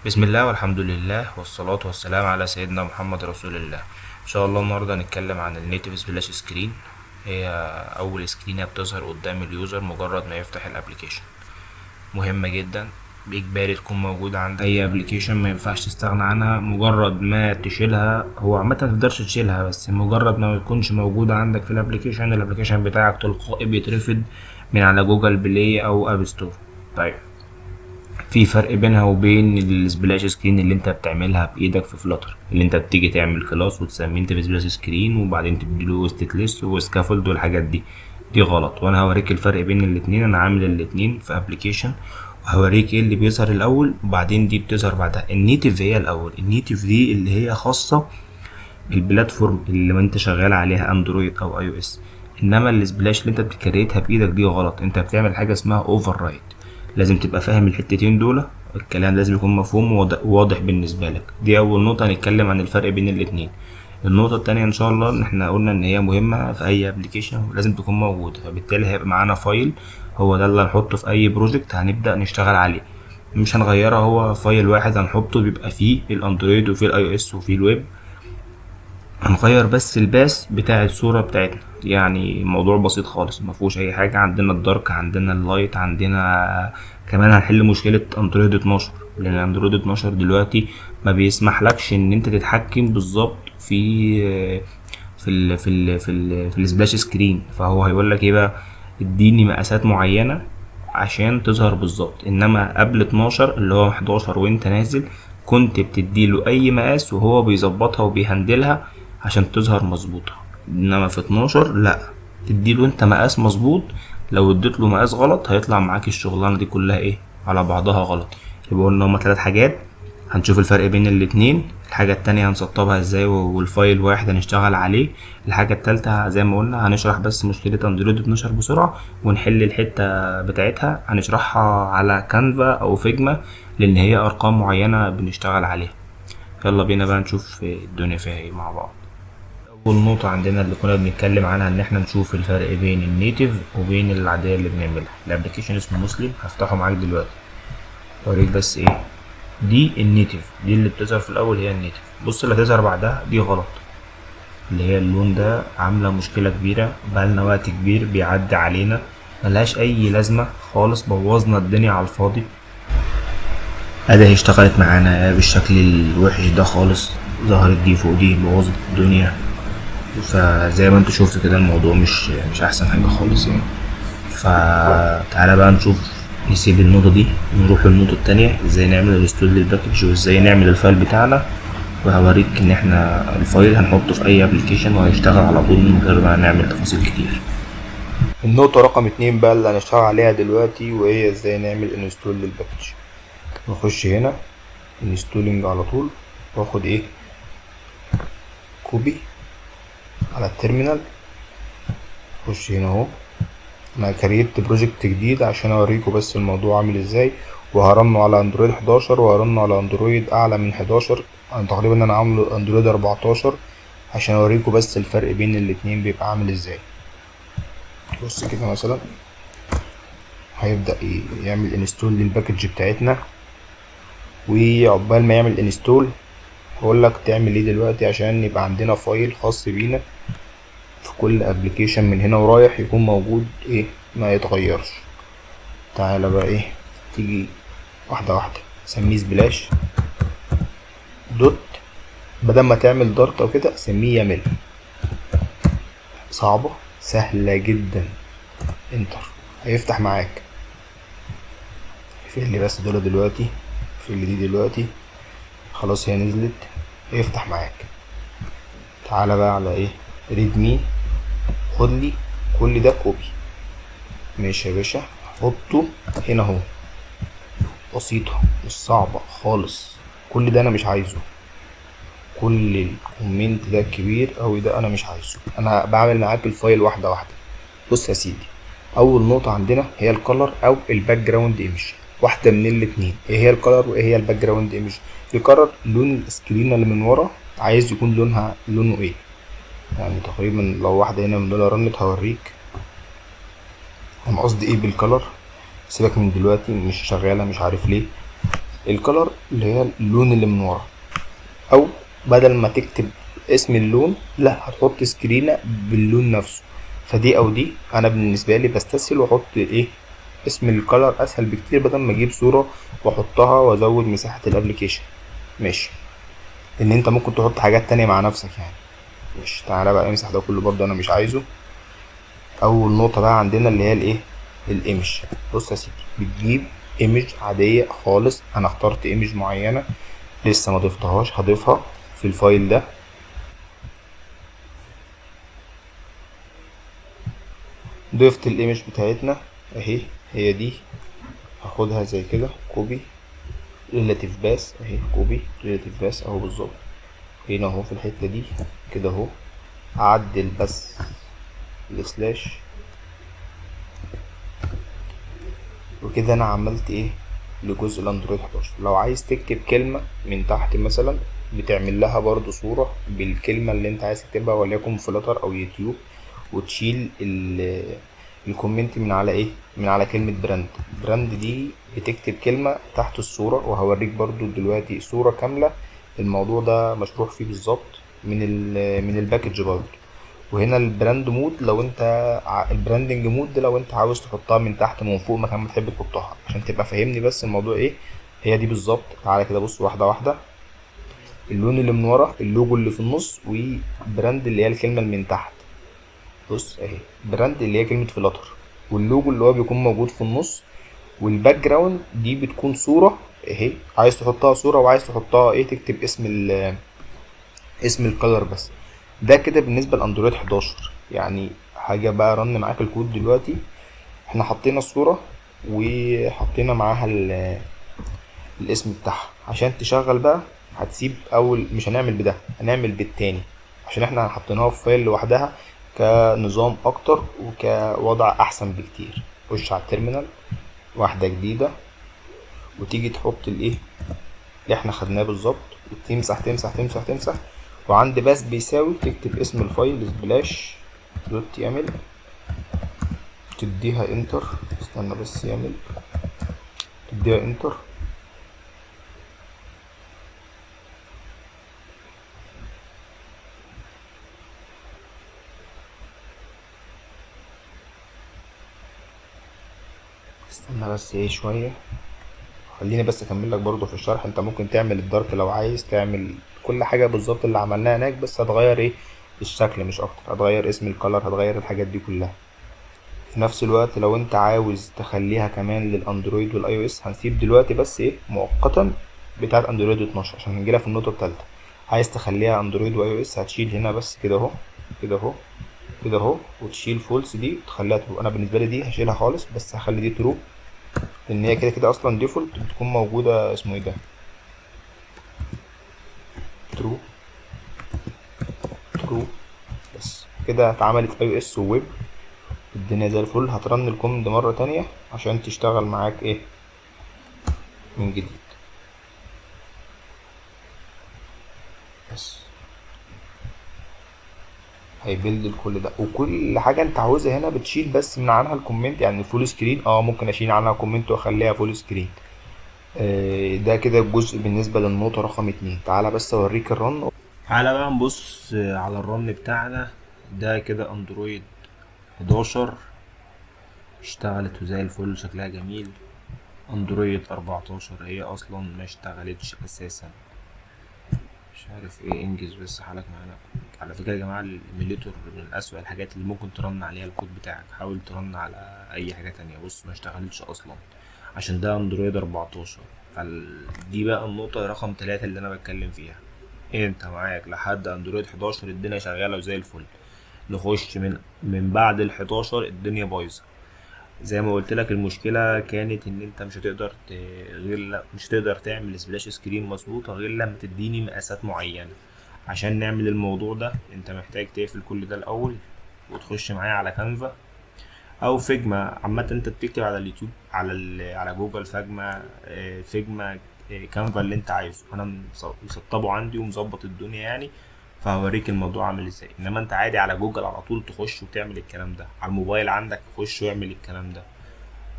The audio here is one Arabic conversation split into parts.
بسم الله والحمد لله والصلاة والسلام على سيدنا محمد رسول الله. ان شاء الله النهارده هنتكلم عن النيتيف سبلاش سكرين. هي اول سكرينه بتظهر قدام اليوزر مجرد ما يفتح الابليكيشن. مهمة جدا، اجباري تكون موجودة عند اي ابليكيشن، ما ينفعش تستغنى عنها. مجرد ما تشيلها، هو عامة متقدرش تشيلها، بس مجرد ما تكونش موجودة عندك في الابليكيشن بتاعك تلقائي بيترفض من على جوجل بلاي او اب ستور. طيب، في فرق بينها وبين السبلاش سكرين اللي انت بتعملها بايدك في فلاتر، اللي انت بتيجي تعمل كلاس وتسميه انت في سبلاش سكرين وبعدين تديله ستيتلس وسكافولد والحاجات دي غلط. وانا هوريك الفرق بين الاتنين. انا عامل الاتنين في ابلكيشن وهوريك ايه اللي بيظهر الاول وبعدين دي بتظهر بعدها. النيتيف هي الاول. النيتيف دي اللي هي خاصة بالبلاتفورم اللي انت شغال عليها، اندرويد او اي او اس. انما السبلاش اللي انت بتكريتها بايدك دي غلط. انت بتعمل حاجة اسمها اوفر رايت. لازم تبقى فاهم الحتتين دول، الكلام لازم يكون مفهوم وواضح بالنسبة لك. دي اول نقطة هنتكلم عن الفرق بين الاتنين. النقطة التانية ان شاء الله ان احنا قلنا ان هي مهمة في اي ابلكيشن ولازم تكون موجودة، فبالتالي هيبقى معانا فايل هو ده اللي هنحطه في اي بروجكت هنبدأ نشتغل عليه. مش هنغيرها، هو فايل واحد هنحطه بيبقى فيه الاندرويد وفيه الاي او اس وفيه الويب. هنغير بس الباس بتاع الصورة بتاعتنا، يعني الموضوع بسيط خالص مفهوش اي حاجة. عندنا الدارك، عندنا اللايت، عندنا كمان هنحل مشكلة اندرويد 12، لان اندرويد 12 دلوقتي ما بيسمحلكش ان انت تتحكم بالظبط في السبلاش سكرين. فهو هيقول لك ايه بقى؟ اديني مقاسات معينة عشان تظهر بالظبط. انما قبل 12 اللي هو 11 وانت نازل كنت بتديله اي مقاس وهو بيظبطها وبيهندلها عشان تظهر مظبوطة. انما في 12 لا، تديله انت مقاس مظبوط. لو اديت له مقاس غلط هيطلع معاك الشغلانة دي كلها ايه على بعضها غلط. يبقى قلنا هما 3 حاجات. هنشوف الفرق بين الاتنين. الحاجة التانية هنسطبها ازاي والفايل واحد هنشتغل عليه. الحاجة التالتة زي ما قلنا هنشرح بس مشكلة اندرويد 12 بسرعة ونحل الحتة بتاعتها. هنشرحها على كانفا او فيجما لان هي ارقام معينة بنشتغل عليها. يلا بينا بقى نشوف الدنيا فيها ايه مع بعض. اول نقطة عندنا اللي كنا بنتكلم عنها ان احنا نشوف الفرق بين النيتيف وبين العادية اللي بنعملها. الابليكيشن اسمه مسلم، هفتحه معاك دلوقتي اوريك بس ايه. دي النيتيف، دي اللي بتظهر في الاول هي النيتيف. بص اللي هتظهر بعدها دي غلط، اللي هي اللون ده عاملة مشكلة كبيرة بقالنا وقت كبير بيعدي علينا، ملهاش اي لازمة خالص، بوظنا الدنيا على الفاضي. ادي اشتغلت معانا بالشكل الوحش ده خالص، ظهرت دي فوق دي بوظت الدنيا. فزي ما انتوا شفتوا كده الموضوع مش احسن حاجة خالص يعني. فتعالى بقى نشوف، نسيب النقطة دي ونروح للنقطة التانية، ازاي نعمل الانستول للباكج وازاي نعمل الفايل بتاعنا. وهوريك ان احنا الفايل هنحطه في اي ابلكيشن وهيشتغل على طول من غير ما نعمل تفاصيل كتير. النقطة رقم 2 بقى اللي هنشتغل عليها دلوقتي وهي ازاي نعمل انستول للباكج. نخش هنا انستولينج على طول واخد ايه كوبي على التيرمينال. خش هنا اهو، انا كريت بروجكت جديد عشان اوريكم بس الموضوع عامل ازاي. وهرنه على اندرويد 11 وهرنه على اندرويد اعلى من 11. انا تقريبا انا عامله اندرويد 14 عشان اوريكم بس الفرق بين الاتنين بيبقى عامل ازاي. بص كده مثلا هيبدأ يعمل انستول للباكج بتاعتنا. وعقبال ما يعمل انستول هقولك تعمل ايه دلوقتي عشان يبقى عندنا فايل خاص بينا في كل ابلكيشن من هنا ورايح يكون موجود ايه ما يتغيرش. تعالى بقى ايه، تيجي واحدة واحدة. سميه سبلاش دوت، بدل ما تعمل دارت او كده سميه يامل. صعبة سهلة جدا. انتر هيفتح معاك. اقفل لي بس دول دلوقتي، اقفل دي دلوقتي، خلاص هي نزلت. هيفتح معاك. تعالى بقى على ايه ريد مي، خد لي كل ده كوبي. ماشي يا باشا، حطه هنا اهو. بسيطة مش صعبة خالص. كل ده انا مش عايزه، كل الكومنت ده الكبير اوي ده انا مش عايزه. انا بعمل معاك الفايل واحدة واحدة. بص يا سيدي، اول نقطة عندنا هي الكولر او الباك جراوند ايمج. واحدة من الاتنين، ايه هي الكولر وايه هي الباك جراوند ايمج. الكولر لون السكرين اللي من ورا عايز يكون لونه ايه. يعني تقريبا لو واحدة هنا من دول رنت هوريك انا قصدي ايه بالكولر. سيبك من دلوقتي مش شغالة مش عارف ليه. الكلر اللي هي اللون اللي من ورا، او بدل ما تكتب اسم اللون لا هتحط سكرينة باللون نفسه. فدي او دي انا بالنسبة لي بستسهل واحط ايه اسم الكلر، اسهل بكتير بدل ما اجيب صورة واحطها وازود مساحة الابليكيشن. ماشي، ان انت ممكن تحط حاجات تانية مع نفسك يعني. مش تعالى بقى امسح ده كله برضه انا مش عايزه. اول نقطة بقى عندنا اللي هي الايه الايمج. بص يا سيدي، بتجيب ايمج عادية خالص، انا اخترت ايمج معينة لسه ما ضفتهاش، هضيفها في الفايل ده. ضفت الايمج بتاعتنا اهي، هي دي. هاخدها زي كده كوبي ريلاتيف باس اهي، كوبي ريلاتيف باس اهو بالظبط هنا اهو في الحتة دي كده اهو. اعدل بس السلاش وكده انا عملت ايه لجزء الاندرويد 11. لو عايز تكتب كلمة من تحت مثلا بتعمل لها برضو صورة بالكلمة اللي انت عايز تكتبها وليكن فلاتر او يوتيوب، وتشيل الكومنت من على ايه من على كلمة براند دي بتكتب كلمة تحت الصورة. وهوريك برضو دلوقتي صورة كاملة الموضوع ده مشروح فيه بالظبط من الباكج برضو. وهنا البراند مود لو انت البراندنج مود ده لو انت عاوز تحطها من تحت من فوق مكان ما تحب تحطها عشان تبقى فاهمني بس الموضوع ايه. هي دي بالظبط. تعالى كده بص واحده واحده. اللون اللي من ورا اللوجو اللي في النص، وبراند اللي هي الكلمه اللي من تحت. بص اهي براند اللي هي كلمه فلاتر، واللوجو اللي هو بيكون موجود في النص، والباك جراوند دي بتكون صوره اهي. عايز تحطها صوره وعايز تحطها ايه تكتب اسم الكالر بس. ده كده بالنسبه لاندرويد 11. يعني حاجه بقى رن معاك الكود دلوقتي. احنا حطينا الصوره وحطينا معاها الاسم بتاعها. عشان تشغل بقى هتسيب اول، مش هنعمل بده هنعمل بالتاني عشان احنا حطيناها في فايل لوحدها كنظام اكتر وكوضع احسن بكتير. خش على التيرمينال واحده جديده وتيجي تحط الايه اللي احنا خدناه بالظبط، وتمسح تمسح تمسح تمسح، وعند بس بيساوي تكتب اسم الفايل سبلاش دوت يامل، تديها انتر. استنى بس يامل، تديها انتر. استنى بس ايه شوية، خليني بس اكمل لك برضو في الشرح. انت ممكن تعمل الدارك لو عايز تعمل كل حاجة بالظبط اللي عملناها هناك، بس هتغير ايه الشكل مش اكتر، هتغير اسم الكالر، هتغير الحاجات دي كلها. في نفس الوقت لو انت عاوز تخليها كمان للاندرويد والاي او اس، هنسيب دلوقتي بس ايه مؤقتا بتاعت اندرويد 12 عشان هنجيلها في النقطة التالتة. عايز تخليها اندرويد واي او اس هتشيل هنا بس كده اهو كده اهو كده اهو، وتشيل فولس دي وتخليها ترو. انا بالنسبة لي دي هشيلها خالص بس هخلي دي ترو، لان هي كده كده اصلا ديفولت بتكون موجودة اسمه ايه ده ترو ترو. بس كده اتعملت اي او اس وويب، الدنيا زي الفل. هترن الكومند مرة تانية عشان تشتغل معاك ايه من جديد. بس هيبيلد كل ده، وكل حاجه انت عاوزها هنا بتشيل بس من عنها الكومنت. يعني الفول سكرين ممكن اشيل عنها كومنت واخليها فول سكرين. ده كده الجزء بالنسبه للنقطه رقم 2. تعالى بس اوريك الرن. تعالى بقى نبص على الرن بتاعنا. ده كده اندرويد 11 اشتغلت وزي الفل شكلها جميل. اندرويد 14 هي اصلا ما اشتغلتش اساسا. مش عارف ايه، انجز بس حالك معانا. على فكرة يا جماعة الايميليتور من اسوأ الحاجات اللي ممكن ترن عليها الكود بتاعك. حاول ترن على اي حاجة تانية. بص ما اشتغلتش اصلا عشان ده اندرويد 14. دي بقى النقطة رقم 3 اللي انا بتكلم فيها. انت معاك لحد اندرويد 11 الدنيا شغالة وزي الفل. نخش من بعد ال 11 الدنيا بايظة. زي ما قلت لك المشكله كانت ان انت مش هتقدر مش هتقدر تعمل سبلاش سكرين مظبوطه غير لما تديني مقاسات معينه. عشان نعمل الموضوع ده انت محتاج تقفل كل ده الاول وتخش معايا على كانفا او فيجما. عامه انت بتكتب على اليوتيوب على جوجل فيجما، فيجما، كانفا اللي انت عايزه. انا مسطبه عندي ومظبط الدنيا يعني، فهوريك الموضوع عامل ازاي. انما انت عادي على جوجل على طول تخش وتعمل الكلام ده. على الموبايل عندك خش واعمل الكلام ده.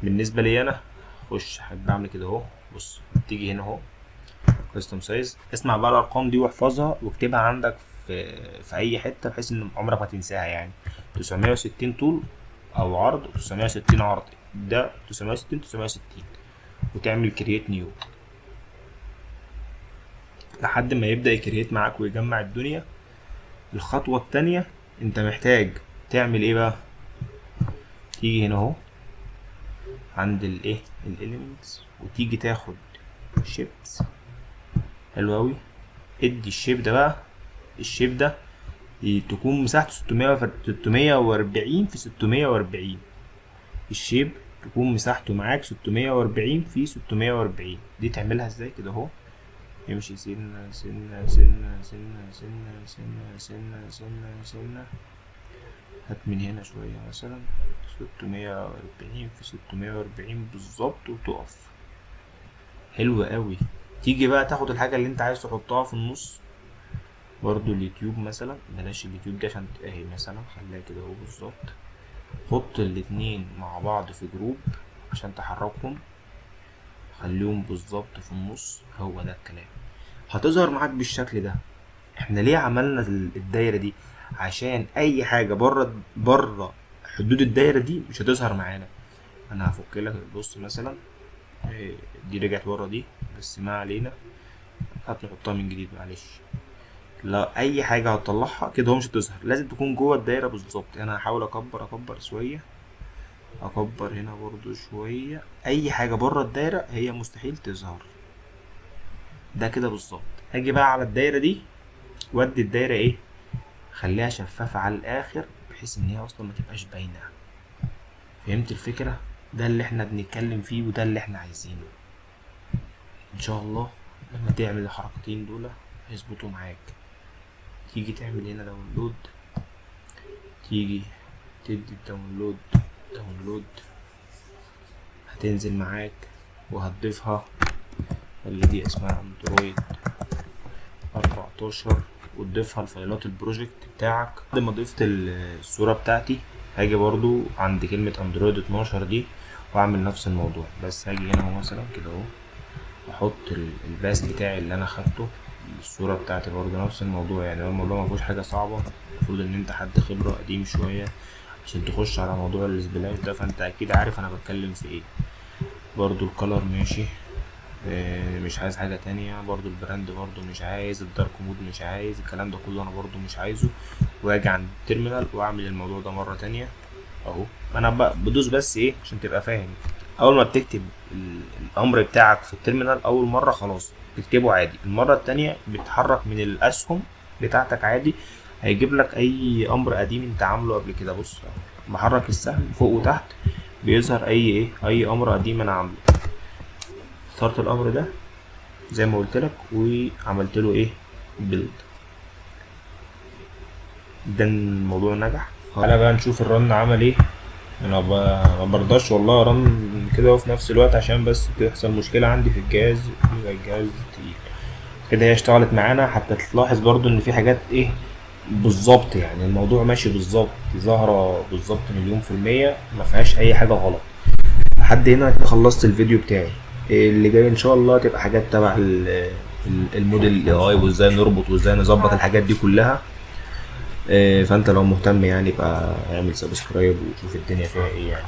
بالنسبه لي انا خش احب اعمل كده اهو. بص تيجي هنا اهو كاستم سايز، اسمع بقى الارقام دي واحفظها واكتبها عندك في اي حته بحيث ان عمرك ما تنساها يعني. 960 طول او عرض، 960 عرض، ده 960 960، وتعمل كرييت نيو لحد ما يبدا يكرييت معاك ويجمع الدنيا. الخطوه الثانيه انت محتاج تعمل ايه بقى؟ تيجي هنا اهو عند الايه الاليمنتس، وتيجي تاخد شيبس. حلو اوي. ادي الشيب ده بقى، الشيب ده تكون مساحته 640 في 640. الشيب تكون مساحته معاك 640 في 640. دي تعملها ازاي؟ كده اهو يمشي سنة سنة سنة سنة سنة سنة سنة سنة سنة، هات من هنا شوية مثلا 640 في 640 بالظبط وتقف. حلو قوي. تيجي بقى تاخد الحاجة اللي انت عايز تحطها في النص، برضو اليوتيوب مثلا، بلاش اليوتيوب دي عشان اهي مثلا، خليها كده اهو بالظبط. حط الاتنين مع بعض في جروب عشان تحركهم، خليهم بالظبط في النص. هو ده الكلام، هتظهر معاك بالشكل ده. احنا ليه عملنا الدايرة دي؟ عشان اي حاجة بره حدود الدايرة دي مش هتظهر معانا. انا هفك لك، بص مثلا دي رجعت ورا دي، بس ما علينا، هنحطها من جديد معلش. لا اي حاجه هتطلعها كده هو مش هتظهر، لازم تكون جوه الدايره بالظبط. انا هحاول اكبر شويه، اكبر هنا برضو شويه. اي حاجه بره الدايره هي مستحيل تظهر. ده كده بالظبط. هاجي بقى على الدايره دي وادي الدايره ايه، خليها شفافه على الاخر بحيث ان هي اصلا ما تبقاش باينه. فهمت الفكره؟ ده اللي احنا بنتكلم فيه وده اللي احنا عايزينه. ان شاء الله لما تعمل الحركتين دول هيظبطوا معاك. تيجي تعمل هنا داونلود، تيجي تدي داونلود، هتنزل معاك وهتضيفها اللي دي اسمها اندرويد 14، وتضيفها لفايلات البروجكت بتاعك. بعد ما ضفت الصورة بتاعتي هاجي برضو عند كلمة اندرويد 12 دي واعمل نفس الموضوع، بس هاجي هنا مثلا كده اهو احط الباس بتاعي اللي انا خدته، الصورة بتاعتي برضو نفس الموضوع. يعني الموضوع مفيهوش حاجة صعبة، المفروض ان انت حد خبرة قديم شوية عشان تخش على موضوع السبلاش ده، فانت اكيد عارف انا بتكلم في ايه. برضو الكالر ماشي، مش عايز حاجة تانية. برضو البراند برضو مش عايز، الدارك مود مش عايز، الكلام ده كله انا برضو مش عايزه. واجي عند التيرمينال واعمل الموضوع ده مرة تانية اهو. انا بدوس بس ايه عشان تبقى فاهم، اول ما بتكتب الامر بتاعك في التيرمينال اول مرة خلاص تكتبه عادي، المرة التانية بتحرك من الاسهم بتاعتك عادي، هيجيب لك اي امر قديم انت عامله قبل كده. بص بحرك السهم فوق وتحت بيظهر اي امر قديم انا عامله. اخترت الامر ده زي ما قلت لك وعملت له ايه بيلد. ده الموضوع نجح. تعالى بقى نشوف الرن عمل ايه. انا ما برضاش والله رن كده وفي نفس الوقت عشان بس تحصل مشكله عندي في الجهاز، يبقى الجهاز تقيل كده. هي اشتغلت معانا، حتى تلاحظ برضو ان في حاجات ايه بالظبط، يعني الموضوع ماشي بالظبط، ظاهره بالظبط 100%، ما فيهاش اي حاجه غلط. لحد هنا كده خلصت الفيديو بتاعي. اللي جاي ان شاء الله تبقى حاجات تبع الموديل اي وازاي نربط وازاي نظبط الحاجات دي كلها. فانت لو مهتم يعني بقى اعمل سبسكرايب وشوف الدنيا فيها ايه يعني.